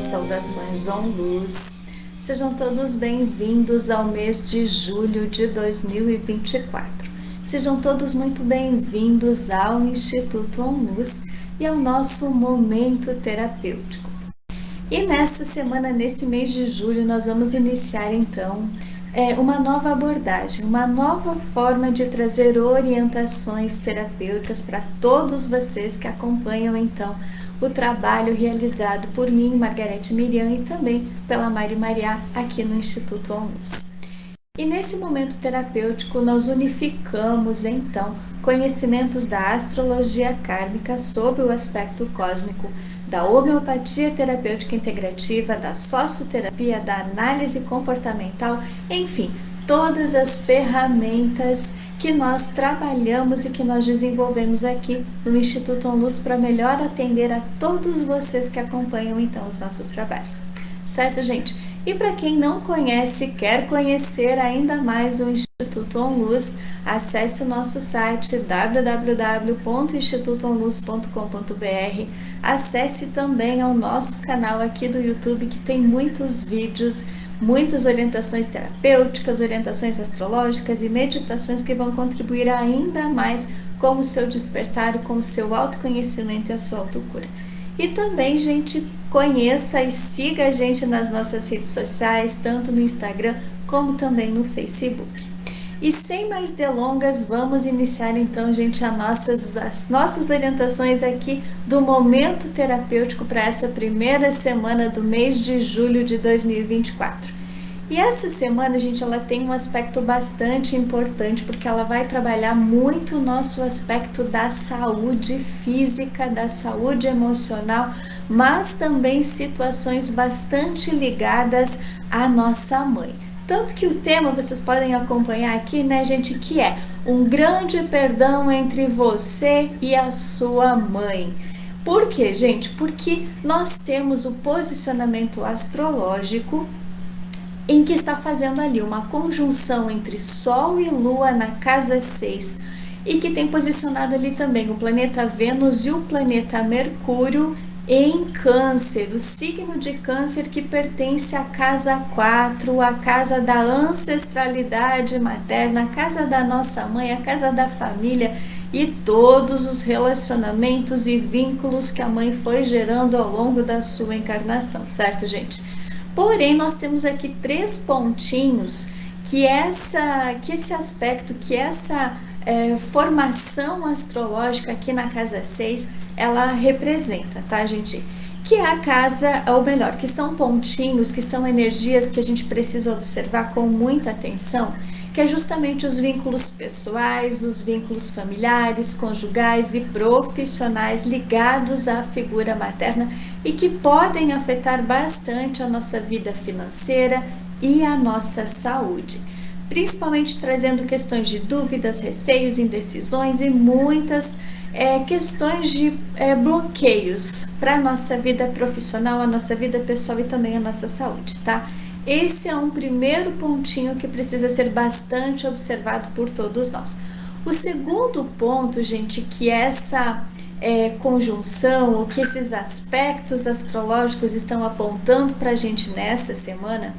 saudações OnLuz. Sejam todos bem-vindos ao mês de julho de 2024. Sejam todos muito bem-vindos ao Instituto OnLuz e ao nosso momento terapêutico. E nesta semana, nesse mês de julho, nós vamos iniciar então uma nova abordagem, uma nova forma de trazer orientações terapêuticas para todos vocês que acompanham então o trabalho realizado por mim, Margarete Miriam, e também pela Mari Mariá aqui no Instituto OnLuz. E nesse momento terapêutico nós unificamos então conhecimentos da astrologia kármica sob o aspecto cósmico, da homeopatia terapêutica integrativa, da socioterapia, da análise comportamental, enfim, todas as ferramentas que nós trabalhamos e que nós desenvolvemos aqui no Instituto OnLuz para melhor atender a todos vocês que acompanham então os nossos trabalhos. Certo, gente? E para quem não conhece, quer conhecer ainda mais o Instituto OnLuz, acesse o nosso site www.institutoonluz.com.br. Acesse também ao nosso canal aqui do YouTube, que tem muitos vídeos, muitas orientações terapêuticas, orientações astrológicas e meditações que vão contribuir ainda mais com o seu despertar, com o seu autoconhecimento e a sua autocura. E também, gente, conheça e siga a gente nas nossas redes sociais, tanto no Instagram como também no Facebook. E sem mais delongas, vamos iniciar então, gente, as nossas orientações aqui do momento terapêutico para essa primeira semana do mês de julho de 2024. E essa semana, gente, ela tem um aspecto bastante importante, porque ela vai trabalhar muito o nosso aspecto da saúde física, da saúde emocional, mas também situações bastante ligadas à nossa mãe. Tanto que o tema, vocês podem acompanhar aqui, né, gente, que é um grande perdão entre você e a sua mãe. Por quê, gente? Porque nós temos o posicionamento astrológico em que está fazendo ali uma conjunção entre Sol e Lua na casa 6 e que tem posicionado ali também o planeta Vênus e o planeta Mercúrio em Câncer, o signo de Câncer que pertence à casa 4, a casa da ancestralidade materna, a casa da nossa mãe, a casa da família e todos os relacionamentos e vínculos que a mãe foi gerando ao longo da sua encarnação, certo, gente? Porém, nós temos aqui 3 pontinhos que esse aspecto, que essa formação astrológica aqui na casa 6, ela representa, tá, gente? Que é a casa, ou melhor, que são pontinhos, que são energias que a gente precisa observar com muita atenção, que é justamente os vínculos pessoais, os vínculos familiares, conjugais e profissionais ligados à figura materna e que podem afetar bastante a nossa vida financeira e a nossa saúde, principalmente trazendo questões de dúvidas, receios, indecisões e muitas questões de bloqueios para a nossa vida profissional, a nossa vida pessoal e também a nossa saúde, tá? Esse é um primeiro pontinho que precisa ser bastante observado por todos nós. O segundo ponto, gente, que essa conjunção, ou que esses aspectos astrológicos estão apontando para a gente nessa semana,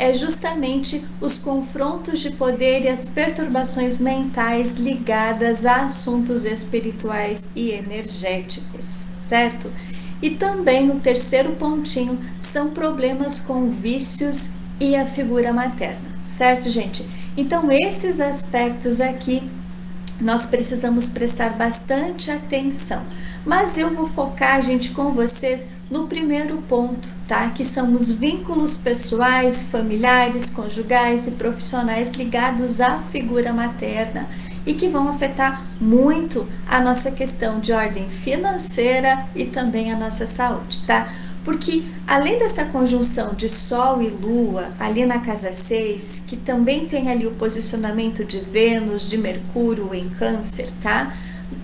é justamente os confrontos de poder e as perturbações mentais ligadas a assuntos espirituais e energéticos, certo? E também o terceiro pontinho são problemas com vícios e a figura materna, certo, gente? Então, esses aspectos aqui nós precisamos prestar bastante atenção. Mas eu vou focar, gente, com vocês no primeiro ponto, tá? Que são os vínculos pessoais, familiares, conjugais e profissionais ligados à figura materna e que vão afetar muito a nossa questão de ordem financeira e também a nossa saúde, tá? Porque além dessa conjunção de Sol e Lua ali na casa 6, que também tem ali o posicionamento de Vênus, de Mercúrio em Câncer, tá?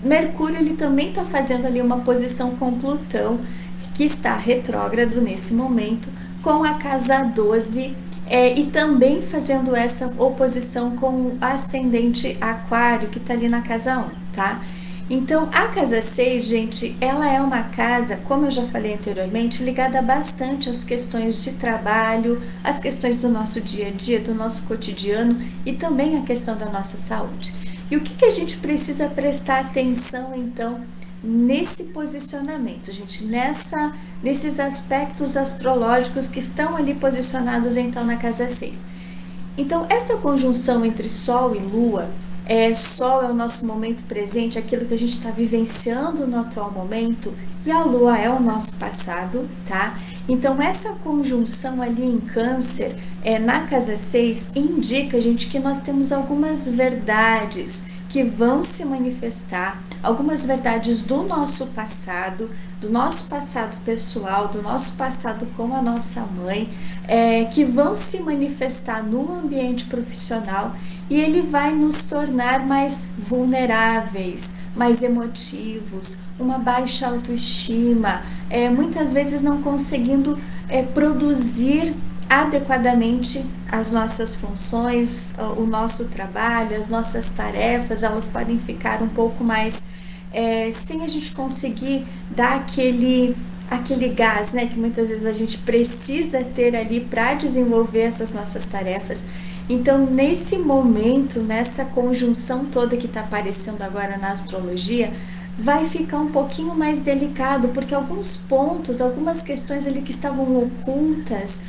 Mercúrio ele também está fazendo ali uma posição com Plutão, que está retrógrado nesse momento, com a casa 12 e também fazendo essa oposição com o ascendente Aquário, que está ali na casa 1, tá? Então, a casa 6, gente, ela é uma casa, como eu já falei anteriormente, ligada bastante às questões de trabalho, às questões do nosso dia a dia, do nosso cotidiano e também a questão da nossa saúde. E o que a gente precisa prestar atenção, então, nesse posicionamento, gente, nesses aspectos astrológicos que estão ali posicionados, então, na casa 6. Então, essa conjunção entre Sol e Lua, Sol é o nosso momento presente, aquilo que a gente está vivenciando no atual momento, e a Lua é o nosso passado, tá? Então, essa conjunção ali em Câncer, na casa 6, indica, gente, que nós temos algumas verdades que vão se manifestar, algumas verdades do nosso passado pessoal, do nosso passado com a nossa mãe, que vão se manifestar no ambiente profissional e ele vai nos tornar mais vulneráveis, mais emotivos, uma baixa autoestima, muitas vezes não conseguindo produzir adequadamente as nossas funções, o nosso trabalho, as nossas tarefas, elas podem ficar um pouco mais sem a gente conseguir dar aquele gás, né, que muitas vezes a gente precisa ter ali para desenvolver essas nossas tarefas. Então, nesse momento, nessa conjunção toda que está aparecendo agora na astrologia, vai ficar um pouquinho mais delicado, porque alguns pontos, algumas questões ali que estavam ocultas,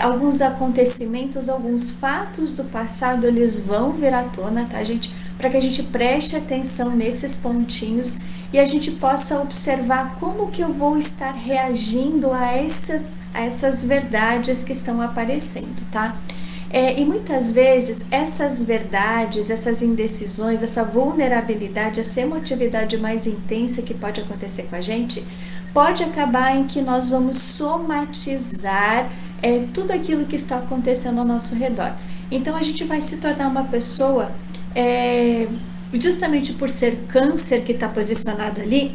alguns acontecimentos, alguns fatos do passado, eles vão vir à tona, tá, gente? Para que a gente preste atenção nesses pontinhos e a gente possa observar como que eu vou estar reagindo a essas verdades que estão aparecendo, tá? E muitas vezes essas verdades, essas indecisões, essa vulnerabilidade, essa emotividade mais intensa que pode acontecer com a gente, pode acabar em que nós vamos somatizar tudo aquilo que está acontecendo ao nosso redor. Então a gente vai se tornar uma pessoa, justamente por ser Câncer que está posicionado ali,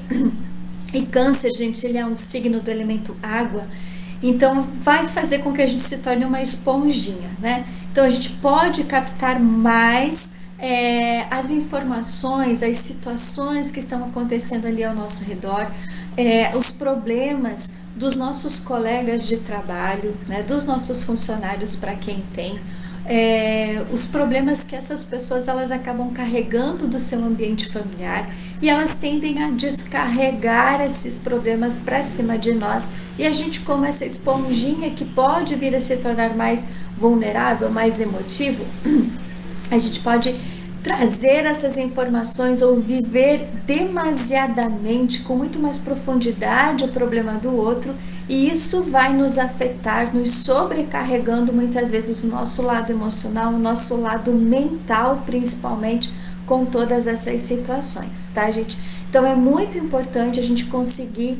e Câncer, gente, ele é um signo do elemento água, então vai fazer com que a gente se torne uma esponjinha, né? Então a gente pode captar mais as informações, as situações que estão acontecendo ali ao nosso redor, os problemas dos nossos colegas de trabalho, né, dos nossos funcionários, para quem tem, os problemas que essas pessoas elas acabam carregando do seu ambiente familiar e elas tendem a descarregar esses problemas para cima de nós, e a gente, como essa esponjinha que pode vir a se tornar mais vulnerável, mais emotivo, a gente pode trazer essas informações ou viver demasiadamente, com muito mais profundidade, o problema do outro, e isso vai nos afetar, nos sobrecarregando muitas vezes o nosso lado emocional, o nosso lado mental, principalmente, com todas essas situações, tá, gente? Então é muito importante a gente conseguir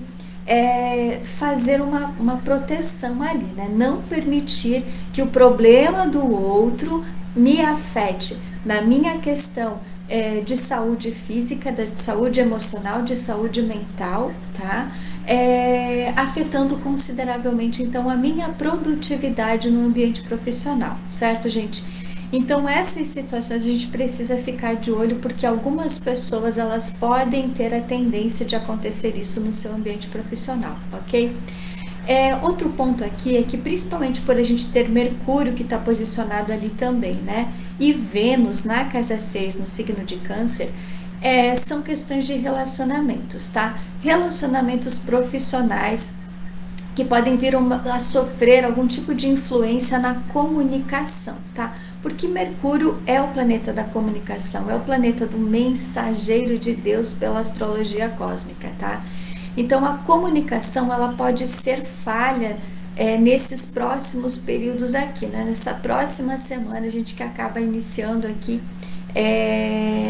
fazer uma proteção ali, né? Não permitir que o problema do outro me afete na minha questão de saúde física, de saúde emocional, de saúde mental, tá? Afetando consideravelmente, então, a minha produtividade no ambiente profissional, certo, gente? Então, essas situações a gente precisa ficar de olho, porque algumas pessoas, elas podem ter a tendência de acontecer isso no seu ambiente profissional, ok? Outro ponto aqui é que, principalmente por a gente ter Mercúrio que está posicionado ali também, né? E Vênus na casa 6, no signo de Câncer, são questões de relacionamentos, tá? Relacionamentos profissionais que podem vir a sofrer algum tipo de influência na comunicação, tá? Porque Mercúrio é o planeta da comunicação, é o planeta do mensageiro de Deus pela astrologia cósmica, tá? Então a comunicação, ela pode ser falha nesses próximos períodos aqui, né? Nessa próxima semana, a gente que acaba iniciando aqui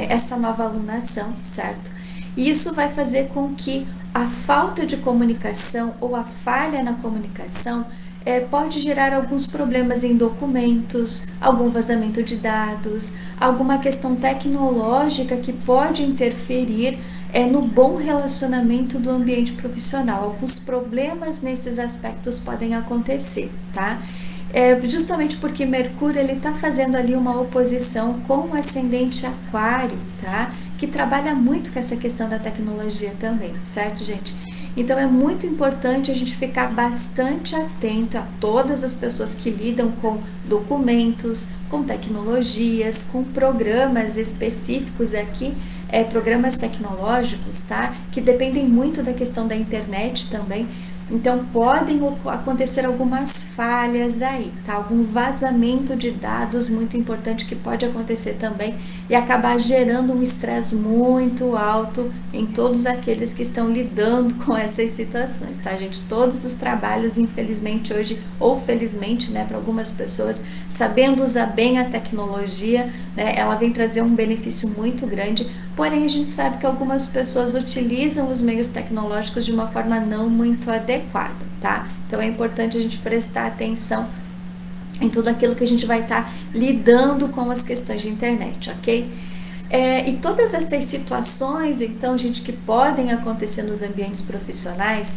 essa nova alunação, certo? E isso vai fazer com que a falta de comunicação ou a falha na comunicação pode gerar alguns problemas em documentos, algum vazamento de dados, alguma questão tecnológica que pode interferir no bom relacionamento do ambiente profissional. Alguns problemas nesses aspectos podem acontecer, tá? Justamente porque Mercúrio ele está fazendo ali uma oposição com o ascendente Aquário, tá? que trabalha muito com essa questão da tecnologia também, certo, gente? Então é muito importante a gente ficar bastante atento a todas as pessoas que lidam com documentos, com tecnologias, com programas específicos aqui, programas tecnológicos, tá? Que dependem muito da questão da internet também. Então podem acontecer algumas falhas aí, tá? Algum vazamento de dados muito importante que pode acontecer também e acabar gerando um estresse muito alto em todos aqueles que estão lidando com essas situações, tá, gente? Todos os trabalhos, infelizmente hoje, ou felizmente, né, para algumas pessoas, sabendo usar bem a tecnologia, né, ela vem trazer um benefício muito grande. Porém, a gente sabe que algumas pessoas utilizam os meios tecnológicos de uma forma não muito adequada, tá? Então é importante a gente prestar atenção em tudo aquilo que a gente vai estar lidando com as questões de internet, ok? E todas estas situações, então, gente, que podem acontecer nos ambientes profissionais,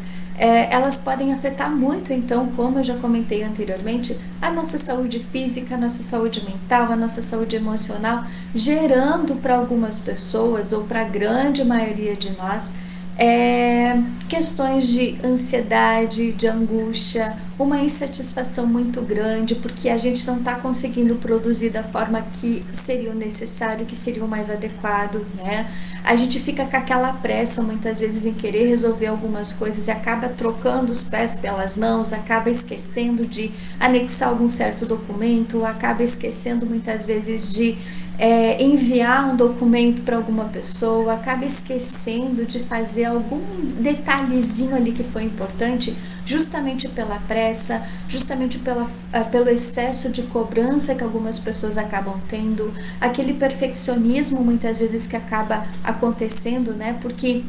elas podem afetar muito, então, como eu já comentei anteriormente, a nossa saúde física, a nossa saúde mental, a nossa saúde emocional, gerando para algumas pessoas, ou para a grande maioria de nós, questões de ansiedade, de angústia, uma insatisfação muito grande, porque a gente não está conseguindo produzir da forma que seria o necessário, que seria o mais adequado, né? A gente fica com aquela pressa, muitas vezes, em querer resolver algumas coisas e acaba trocando os pés pelas mãos, acaba esquecendo de anexar algum certo documento, acaba esquecendo muitas vezes de enviar um documento para alguma pessoa, acaba esquecendo de fazer algum detalhezinho ali que foi importante, justamente pela pressa, justamente pelo excesso de cobrança que algumas pessoas acabam tendo, aquele perfeccionismo muitas vezes que acaba acontecendo, né? Porque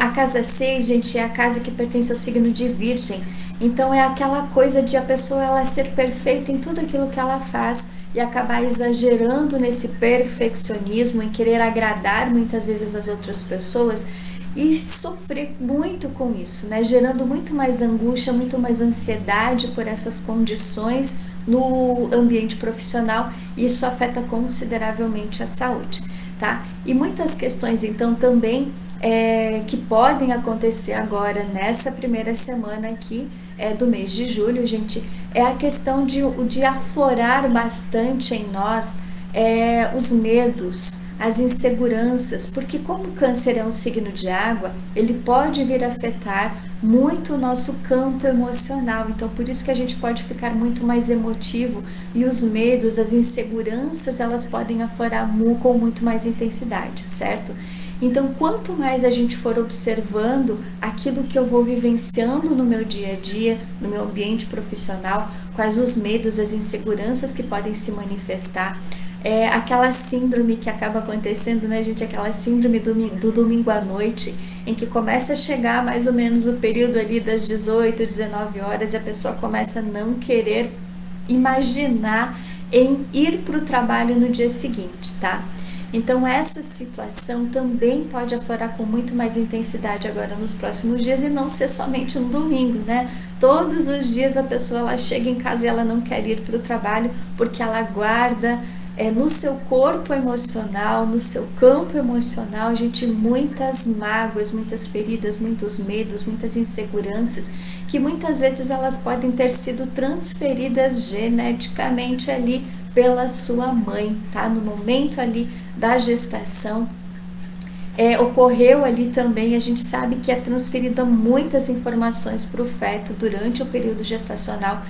a casa 6, gente, é a casa que pertence ao signo de Virgem. Então é aquela coisa de a pessoa ela ser perfeita em tudo aquilo que ela faz e acabar exagerando nesse perfeccionismo, em querer agradar muitas vezes as outras pessoas e sofrer muito com isso, né? Gerando muito mais angústia, muito mais ansiedade por essas condições no ambiente profissional, e isso afeta consideravelmente a saúde, tá? E muitas questões, então, também que podem acontecer agora nessa primeira semana aqui do mês de julho, gente, é a questão de aflorar bastante em nós os medos, as inseguranças, porque como o câncer é um signo de água, ele pode vir a afetar muito o nosso campo emocional, então por isso que a gente pode ficar muito mais emotivo e os medos, as inseguranças, elas podem aflorar com muito mais intensidade, certo? Então, quanto mais a gente for observando aquilo que eu vou vivenciando no meu dia a dia, no meu ambiente profissional, quais os medos, as inseguranças que podem se manifestar, aquela síndrome que acaba acontecendo, né, gente? Aquela síndrome do domingo à noite, em que começa a chegar mais ou menos o período ali das 18, 19 horas e a pessoa começa a não querer imaginar em ir para o trabalho no dia seguinte, tá? Então essa situação também pode aflorar com muito mais intensidade agora nos próximos dias e não ser somente no domingo, né? Todos os dias a pessoa ela chega em casa e ela não quer ir para o trabalho porque ela guarda no seu corpo emocional, no seu campo emocional, gente, muitas mágoas, muitas feridas, muitos medos, muitas inseguranças, que muitas vezes elas podem ter sido transferidas geneticamente ali pela sua mãe, tá? No momento ali da gestação, ocorreu ali também, a gente sabe que é transferida muitas informações para o feto durante o período gestacional,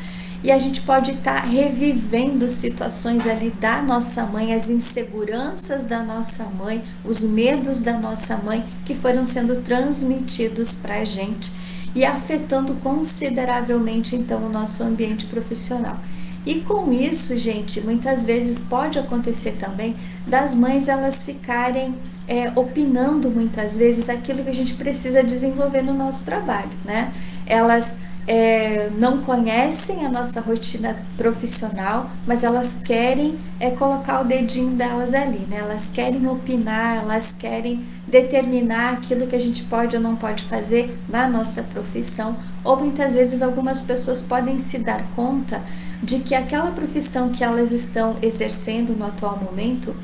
e a gente pode estar revivendo situações ali da nossa mãe, as inseguranças da nossa mãe, os medos da nossa mãe que foram sendo transmitidos para a gente e afetando consideravelmente então o nosso ambiente profissional. E com isso, gente, muitas vezes pode acontecer também das mães elas ficarem opinando muitas vezes aquilo que a gente precisa desenvolver no nosso trabalho, né? Elas não conhecem a nossa rotina profissional, mas elas querem colocar o dedinho delas ali, né? Elas querem opinar, elas querem determinar aquilo que a gente pode ou não pode fazer na nossa profissão, ou muitas vezes algumas pessoas podem se dar conta de que aquela profissão que elas estão exercendo no atual momento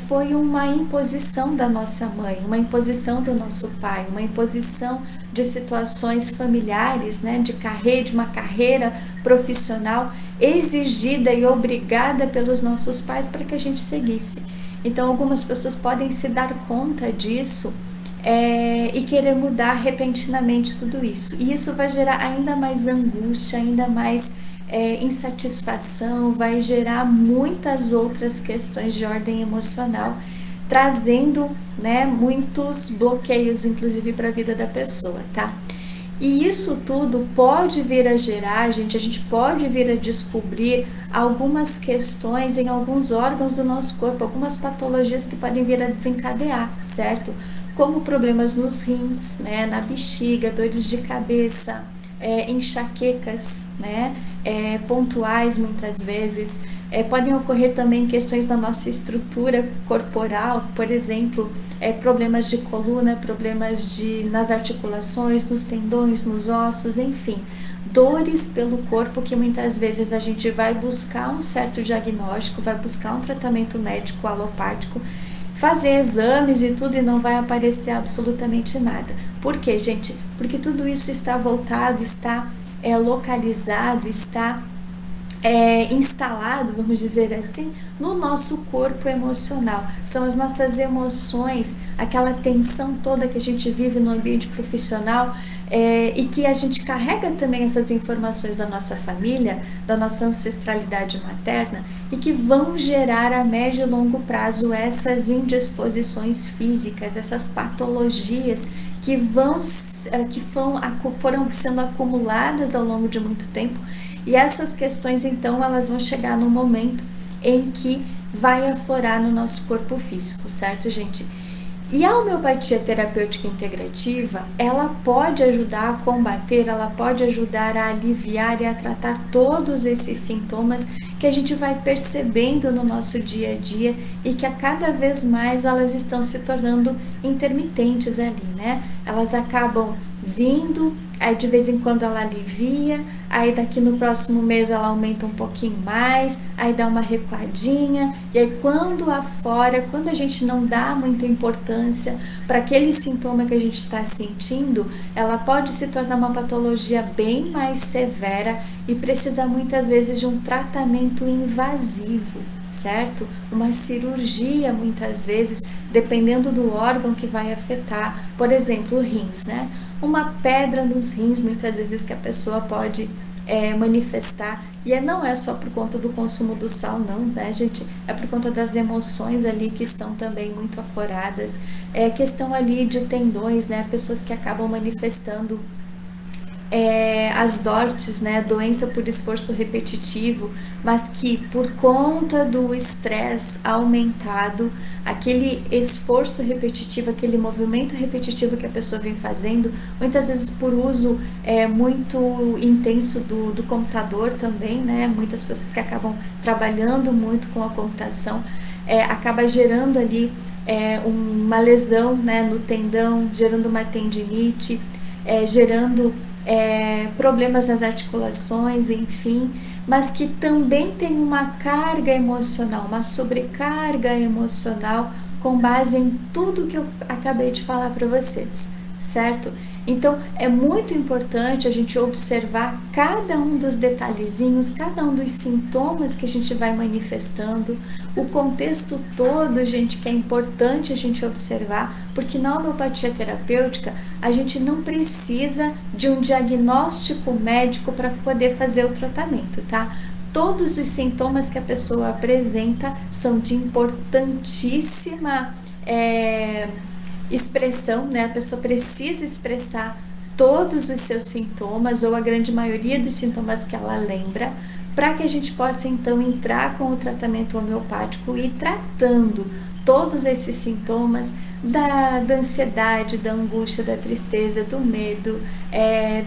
foi uma imposição da nossa mãe, uma imposição do nosso pai, uma imposição de situações familiares, né, de uma carreira profissional exigida e obrigada pelos nossos pais para que a gente seguisse. Então, algumas pessoas podem se dar conta disso e querer mudar repentinamente tudo isso. E isso vai gerar ainda mais angústia, ainda mais insatisfação, vai gerar muitas outras questões de ordem emocional, trazendo, né, muitos bloqueios, inclusive, para a vida da pessoa, tá? E isso tudo pode vir a gerar, gente, a gente pode vir a descobrir algumas questões em alguns órgãos do nosso corpo, algumas patologias que podem vir a desencadear, certo? Como problemas nos rins, né, na bexiga, dores de cabeça, enxaquecas, né, pontuais muitas vezes. Podem ocorrer também questões na nossa estrutura corporal, por exemplo, problemas de coluna, problemas nas articulações, nos tendões, nos ossos, enfim, dores pelo corpo que muitas vezes a gente vai buscar um certo diagnóstico, vai buscar um tratamento médico alopático, fazer exames e tudo e não vai aparecer absolutamente nada. Por quê, gente? Porque tudo isso está voltado, está localizado, está instalado, vamos dizer assim, no nosso corpo emocional. São as nossas emoções, aquela tensão toda que a gente vive no ambiente profissional e que a gente carrega também essas informações da nossa família, da nossa ancestralidade materna e que vão gerar a médio e longo prazo essas indisposições físicas, essas patologias que foram sendo acumuladas ao longo de muito tempo. E essas questões, então, elas vão chegar no momento em que vai aflorar no nosso corpo físico, certo, gente? E a homeopatia terapêutica integrativa, ela pode ajudar a combater, ela pode ajudar a aliviar e a tratar todos esses sintomas que a gente vai percebendo no nosso dia a dia e que a cada vez mais elas estão se tornando intermitentes ali, né? Elas acabam vindo, aí de vez em quando ela alivia, aí daqui no próximo mês ela aumenta um pouquinho mais, aí dá uma recuadinha, e aí quando afora, quando a gente não dá muita importância para aquele sintoma que a gente está sentindo, ela pode se tornar uma patologia bem mais severa e precisa muitas vezes de um tratamento invasivo, certo? Uma cirurgia muitas vezes, dependendo do órgão que vai afetar, por exemplo, o rins, né? Uma pedra nos rins, muitas vezes, que a pessoa pode manifestar, e não é só por conta do consumo do sal, não, né, gente? É por conta das emoções ali que estão também muito afloradas, questão ali de tendões, né? Pessoas que acabam manifestando as DORTs, né, doença por esforço repetitivo, mas que por conta do estresse aumentado, aquele esforço repetitivo, aquele movimento repetitivo que a pessoa vem fazendo, muitas vezes por uso muito intenso do computador também, né, muitas pessoas que acabam trabalhando muito com a computação, acaba gerando ali uma lesão, né, no tendão, gerando uma tendinite, gerando problemas nas articulações, enfim, mas que também tem uma carga emocional, uma sobrecarga emocional com base em tudo que eu acabei de falar para vocês, certo? Então, é muito importante a gente observar cada um dos detalhezinhos, cada um dos sintomas que a gente vai manifestando, o contexto todo, gente, que é importante a gente observar, porque na homeopatia terapêutica a gente não precisa de um diagnóstico médico para poder fazer o tratamento, tá? Todos os sintomas que a pessoa apresenta são de importantíssima expressão, né? A pessoa precisa expressar todos os seus sintomas ou a grande maioria dos sintomas que ela lembra, para que a gente possa então entrar com o tratamento homeopático e tratando todos esses sintomas da ansiedade, da angústia, da tristeza, do medo,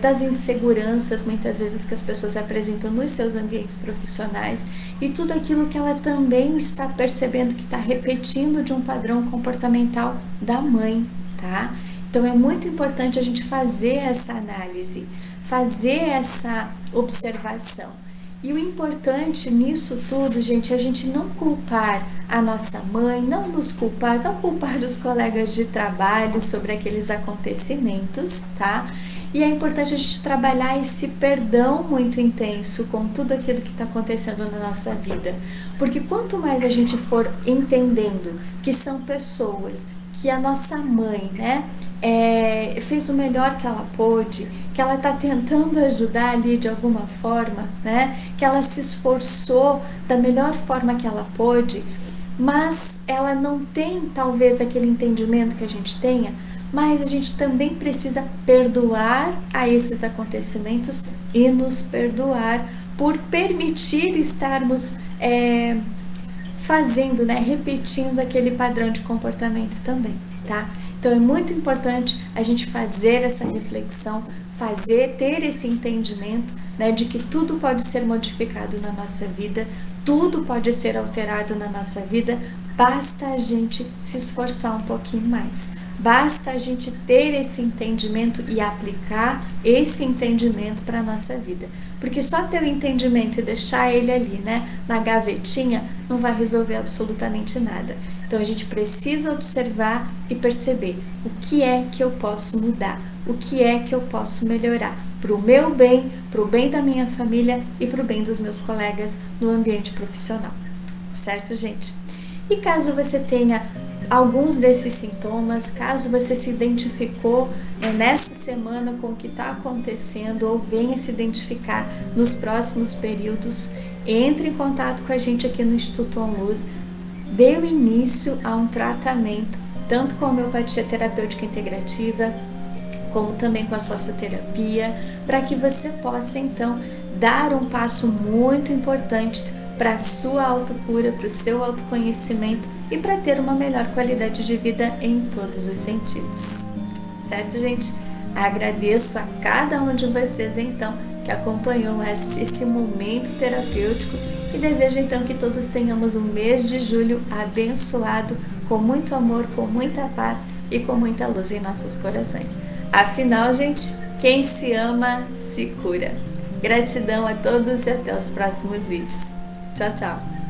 das inseguranças muitas vezes que as pessoas apresentam nos seus ambientes profissionais e tudo aquilo que ela também está percebendo que está repetindo de um padrão comportamental da mãe, tá? Então é muito importante a gente fazer essa análise, fazer essa observação. E o importante nisso tudo, gente, é a gente não culpar a nossa mãe, não nos culpar, não culpar os colegas de trabalho sobre aqueles acontecimentos, tá? E é importante a gente trabalhar esse perdão muito intenso com tudo aquilo que está acontecendo na nossa vida. Porque quanto mais a gente for entendendo que são pessoas, que a nossa mãe, né, fez o melhor que ela pôde, que ela está tentando ajudar ali de alguma forma, né, que ela se esforçou da melhor forma que ela pôde, mas ela não tem talvez aquele entendimento que a gente tenha, mas a gente também precisa perdoar a esses acontecimentos e nos perdoar por permitir estarmos fazendo, né, repetindo aquele padrão de comportamento também, tá? Então é muito importante a gente fazer essa reflexão, ter esse entendimento, né, de que tudo pode ser modificado na nossa vida, tudo pode ser alterado na nossa vida, basta a gente se esforçar um pouquinho mais. Basta a gente ter esse entendimento e aplicar esse entendimento para a nossa vida. Porque só ter o entendimento e deixar ele ali, né, na gavetinha, não vai resolver absolutamente nada. Então a gente precisa observar e perceber o que é que eu posso mudar, o que é que eu posso melhorar para o meu bem, para o bem da minha família e para o bem dos meus colegas no ambiente profissional. Certo, gente? E caso você tenha alguns desses sintomas, caso você se identificou nesta semana com o que está acontecendo ou venha se identificar nos próximos períodos, entre em contato com a gente aqui no Instituto OnLuz, dê o início a um tratamento, tanto com a homeopatia terapêutica integrativa, como também com a socioterapia, para que você possa então dar um passo muito importante para a sua autocura, para o seu autoconhecimento e para ter uma melhor qualidade de vida em todos os sentidos. Certo, gente? Agradeço a cada um de vocês, então, que acompanhou esse momento terapêutico e desejo, então, que todos tenhamos um mês de julho abençoado, com muito amor, com muita paz e com muita luz em nossos corações. Afinal, gente, quem se ama, se cura. Gratidão a todos e até os próximos vídeos. Tchau, tchau!